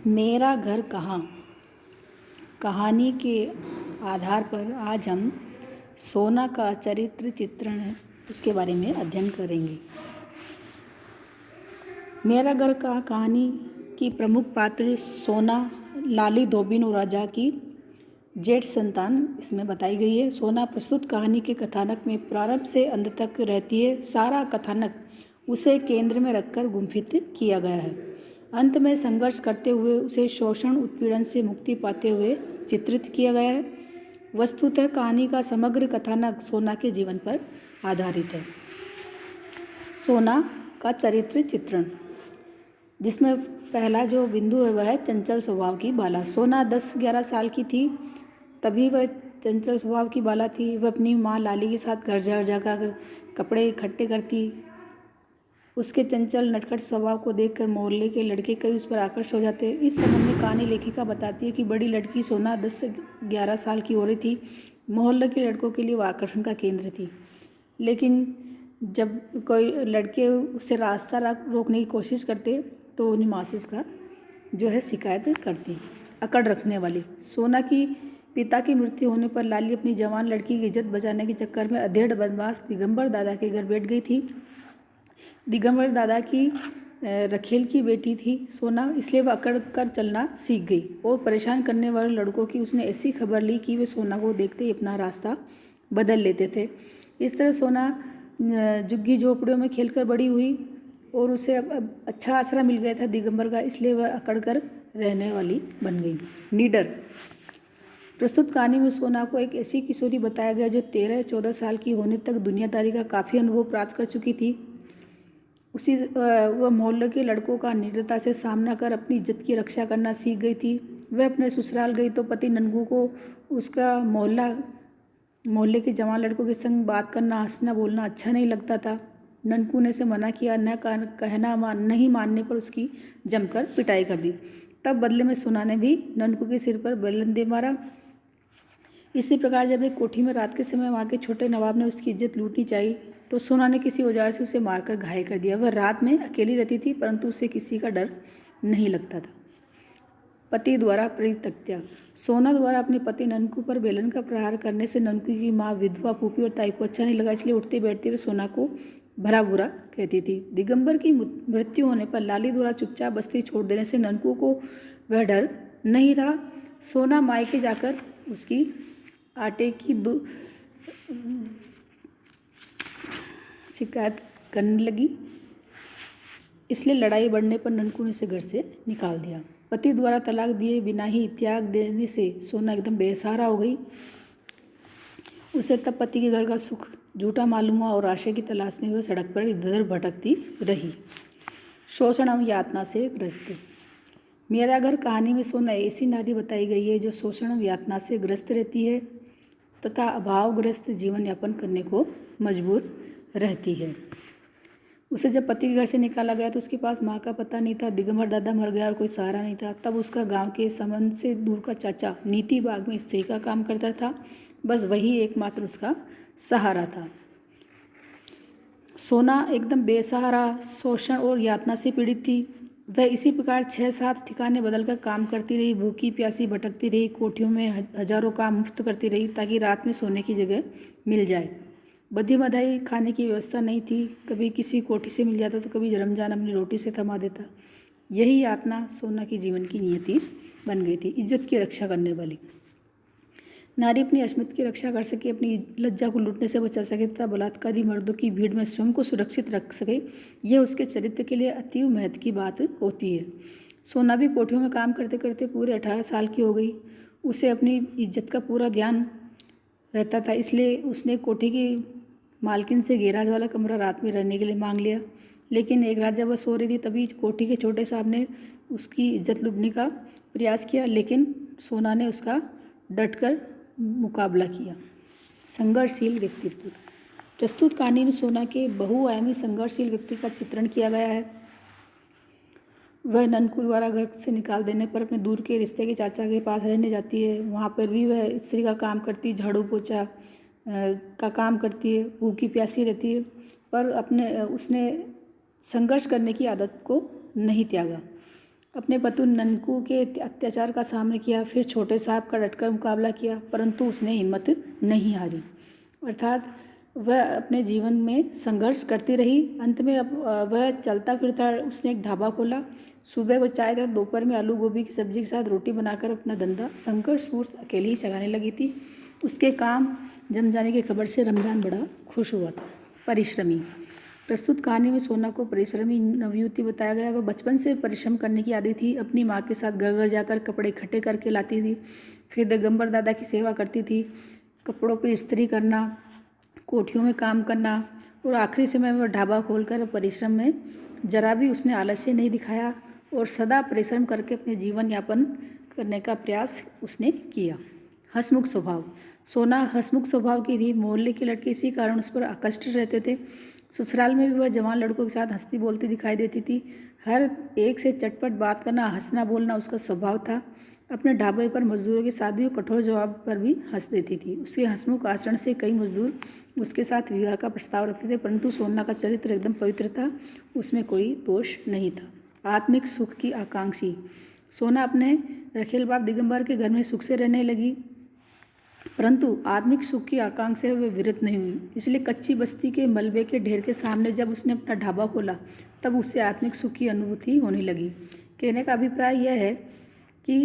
मेरा घर कहाँ कहानी के आधार पर आज हम सोना का चरित्र चित्रण उसके बारे में अध्ययन करेंगे। मेरा घर कहाँ कहानी की प्रमुख पात्र सोना लाली धोबिन और राजा की जेठ संतान इसमें बताई गई है। सोना प्रस्तुत कहानी के कथानक में प्रारंभ से अंत तक रहती है। सारा कथानक उसे केंद्र में रखकर गुंफित किया गया है। अंत में संघर्ष करते हुए उसे शोषण उत्पीड़न से मुक्ति पाते हुए चित्रित किया गया है। वस्तुतः कहानी का समग्र कथानक सोना के जीवन पर आधारित है। सोना का चरित्र चित्रण, जिसमें पहला जो बिंदु है वह है चंचल स्वभाव की बाला। सोना 10-11 साल की थी तभी वह चंचल स्वभाव की बाला थी। वह अपनी माँ लाली के साथ घर जाकर कपड़े इकट्ठे करती। उसके चंचल नटखट स्वभाव को देखकर मोहल्ले के लड़के कई उस पर आकर्षित हो जाते। इस संबंध में कहानी लेखिका बताती है कि बड़ी लड़की सोना 10 से 11 साल की हो रही थी। मोहल्ले के लड़कों के लिए वह आकर्षण का केंद्र थी, लेकिन जब कोई लड़के उससे रास्ता रोकने की कोशिश करते तो उन्हें माँ से उसका जो है शिकायत करती। अकड़ रखने वाली सोना की पिता की मृत्यु होने पर लाली अपनी जवान लड़की की इज्जत बचाने के चक्कर में अधेड़ बदमाश दिगंबर दादा के घर बैठ गई थी। दिगंबर दादा की रखेल की बेटी थी सोना, इसलिए वह अकड़ कर चलना सीख गई और परेशान करने वाले लड़कों की उसने ऐसी खबर ली कि वे सोना को देखते ही अपना रास्ता बदल लेते थे। इस तरह सोना झुग्गी झोपड़ियों में खेलकर बड़ी हुई और उसे अब अच्छा आसरा मिल गया था दिगंबर का, इसलिए वह अकड़ कर रहने वाली बन गई। निडर, प्रस्तुत कहानी में सोना को एक ऐसी किशोरी बताया गया जो 13-14 साल की होने तक दुनियादारी का काफ़ी अनुभव प्राप्त कर चुकी थी। वह मोहल्ले के लड़कों का निडरता से सामना कर अपनी इज्जत की रक्षा करना सीख गई थी। वह अपने ससुराल गई तो पति ननकू को उसका मोहल्ले के जवान लड़कों के संग बात करना, हंसना बोलना अच्छा नहीं लगता था। ननकू ने उसे मना किया, नहीं मानने पर उसकी जमकर पिटाई कर दी। तब बदले में सोना ने भी ननकू के सिर पर बेलन दे मारा। इसी प्रकार जब एक कोठी में रात के समय वहाँ के छोटे नवाब ने उसकी इज्जत लूटनी चाहिए तो सोना ने किसी औजार से उसे मारकर घायल कर दिया। वह रात में अकेली रहती थी परंतु उसे किसी का डर नहीं लगता था। पति द्वारा परित्यक्ता, सोना द्वारा अपने पति ननकू पर बेलन का प्रहार करने से ननकू की माँ, विधवा, फूफी और ताई को अच्छा नहीं लगा, इसलिए उठते बैठते हुए सोना को भला बुरा कहती थी। दिगंबर की मृत्यु होने पर लाली द्वारा चुपचाप बस्ती छोड़ देने से ननकू को वह डर नहीं रहा। सोना मायके जाकर उसकी आटे की शिकायत करने लगी, इसलिए लड़ाई बढ़ने पर ननकू ने उसे घर से निकाल दिया। पति द्वारा तलाक दिए बिना ही त्याग देने से सोना एकदम बेसहारा हो गई। उसे तब पति के घर का सुख झूठा मालूम हुआ और आशय की तलाश में वह सड़क पर इधर उधर भटकती रही। शोषण एवं यातना से ग्रस्त, मेरा घर कहानी में सोना ऐसी नारी बताई गई है जो शोषण एवं यातना से ग्रस्त रहती है तथा अभावग्रस्त जीवन यापन करने को मजबूर रहती है। उसे जब पति के घर से निकाला गया तो उसके पास माँ का पता नहीं था, दिगंबर दादा मर गया और कोई सहारा नहीं था। तब उसका गांव के संबंध से दूर का चाचा नीति बाग में स्त्री का काम करता था, बस वही एकमात्र उसका सहारा था। सोना एकदम बेसहारा, शोषण और यातना से पीड़ित थी। वह इसी प्रकार 6-7 ठिकाने बदलकर काम करती रही, भूखी प्यासी भटकती रही, कोठियों में हजारों काम मुफ्त करती रही ताकि रात में सोने की जगह मिल जाए। बधी बधाई खाने की व्यवस्था नहीं थी, कभी किसी कोठी से मिल जाता तो कभी रमजान अपनी रोटी से थमा देता। यही यातना सोना की जीवन की नियति बन गई थी। इज्जत की रक्षा करने वाली नारी अपनी अस्मिता की रक्षा कर सके, अपनी लज्जा को लूटने से बचा सके तथा बलात्कारी मर्दों की भीड़ में स्वयं को सुरक्षित रख सके, यह उसके चरित्र के लिए अति महत्व की बात होती है। सोना भी कोठियों में काम करते करते पूरे 18 साल की हो गई। उसे अपनी इज्जत का पूरा ध्यान रहता था, इसलिए उसने कोठी की मालकिन से गैराज वाला कमरा रात में रहने के लिए मांग लिया। लेकिन एक रात जब वह सो रही थी तभी कोठी के छोटे साहब ने उसकी इज्जत लूटने का प्रयास किया, लेकिन सोना ने उसका डटकर मुकाबला किया। संघर्षशील व्यक्तित्व, प्रस्तुत कहानी में सोना के बहुआयामी संघर्षशील व्यक्ति का चित्रण किया गया है। वह ननकू द्वारा घर से निकाल देने पर अपने दूर के रिश्ते के चाचा के पास रहने जाती है। वहाँ पर भी वह स्त्री का काम करती, झाड़ू पोछा का काम करती है, भूखी प्यासी रहती है, पर उसने संघर्ष करने की आदत को नहीं त्यागा। अपने पति ननकू के अत्याचार का सामना किया, फिर छोटे साहब का डटकर मुकाबला किया, परंतु उसने हिम्मत नहीं हारी। अर्थात वह अपने जीवन में संघर्ष करती रही। अंत में अब वह चलता फिरता उसने एक ढाबा खोला। सुबह को चाय तथा दोपहर में आलू गोभी की सब्जी के साथ रोटी बनाकर अपना धंधा संघर्षपूर्ण अकेली ही चलाने लगी थी। उसके काम जम जाने की खबर से रमजान बड़ा खुश हुआ था। परिश्रमी। प्रस्तुत कहानी में सोना को परिश्रमी नवयुवती बताया गया। वह बचपन से परिश्रम करने की आदी थी। अपनी माँ के साथ घर घर जाकर कपड़े इकट्ठे करके लाती थी, फिर दिगंबर दादा की सेवा करती थी, कपड़ों पर इस्त्री करना, कोठियों में काम करना, और आखिरी समय में वह ढाबा खोलकर परिश्रम में जरा भी उसने आलस्य नहीं दिखाया और सदा परिश्रम करके अपने जीवन यापन करने का प्रयास उसने किया। हंसमुख स्वभाव। सोना हंसमुख स्वभाव की थी। मोहल्ले के लड़के इसी कारण उस पर आकृष्ट रहते थे। ससुराल में भी वह जवान लड़कों के साथ हंसती बोलती दिखाई देती थी। हर एक से चटपट बात करना, हंसना बोलना उसका स्वभाव था। अपने ढाबे पर मजदूरों के साथ भी कठोर जवाब पर भी हंस देती थी। उसके हंसमुख आचरण से कई मजदूर उसके साथ विवाह का प्रस्ताव रखते थे, परंतु सोना का चरित्र एकदम पवित्र था, उसमें कोई दोष नहीं था। आत्मिक सुख की आकांक्षी। सोना अपने रखेल बाप दिगंबर के घर में सुख से रहने लगी, परंतु आत्मिक सुख की आकांक्षा से वे विरत नहीं हुई। इसलिए कच्ची बस्ती के मलबे के ढेर के सामने जब उसने अपना ढाबा खोला, तब उससे आत्मिक सुख की अनुभूति होने लगी। कहने का अभिप्राय यह है कि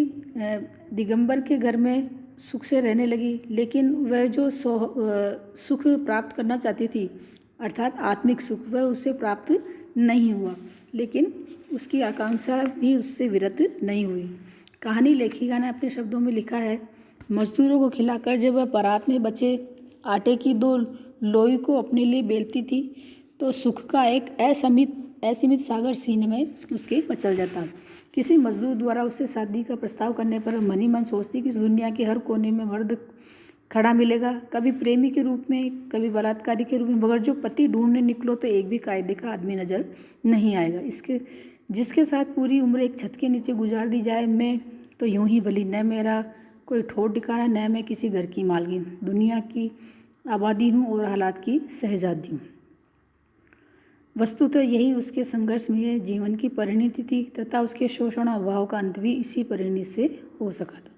दिगंबर के घर में सुख से रहने लगी, लेकिन वह जो सुख प्राप्त करना चाहती थी, अर्थात आत्मिक सुख, वह उससे प्राप्त नहीं हुआ, लेकिन उसकी आकांक्षा भी उससे विरत नहीं हुई। कहानी लेखिका ने अपने शब्दों में लिखा है, मजदूरों को खिलाकर जब वह परात में बचे आटे की 2 लोई को अपने लिए बेलती थी, तो सुख का एक असीमित सागर सीने में उसके मचल जाता। किसी मजदूर द्वारा उससे शादी का प्रस्ताव करने पर मन ही मन सोचती कि इस दुनिया के हर कोने में मर्द खड़ा मिलेगा, कभी प्रेमी के रूप में, कभी बलात्कारी के रूप में, मगर जो पति ढूंढने निकलो तो एक भी कायदे का आदमी नजर नहीं आएगा, जिसके साथ पूरी उम्र एक छत के नीचे गुजार दी जाए। मैं तो यूं ही भली, न मेरा कोई ठोर ठिकाना, न मैं किसी घर की मालकिन, दुनिया की आबादी हूँ और हालात की शहजादी हूँ। वस्तुतः यही उसके संघर्ष में जीवन की परिणति थी तथा उसके शोषण और अभाव का अंत भी इसी परिणति से हो सका था।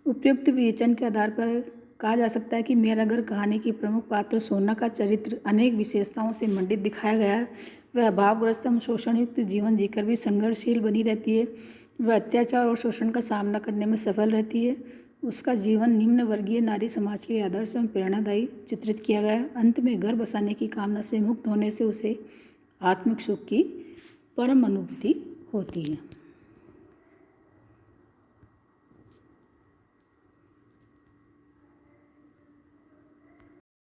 उपयुक्त विवेचन के आधार पर कहा जा सकता है कि मेरा घर कहानी की प्रमुख पात्र सोना का चरित्र अनेक विशेषताओं से मंडित दिखाया गया है। वह अभावग्रस्त एवं शोषणयुक्त जीवन जीकर भी संघर्षशील बनी रहती है। वह अत्याचार और शोषण का सामना करने में सफल रहती है। उसका जीवन निम्न वर्गीय नारी समाज के आदर्श एवं प्रेरणादायी चित्रित किया गया है। अंत में घर बसाने की कामना से मुक्त होने से उसे आत्मिक सुख की परम अनुभूति होती है।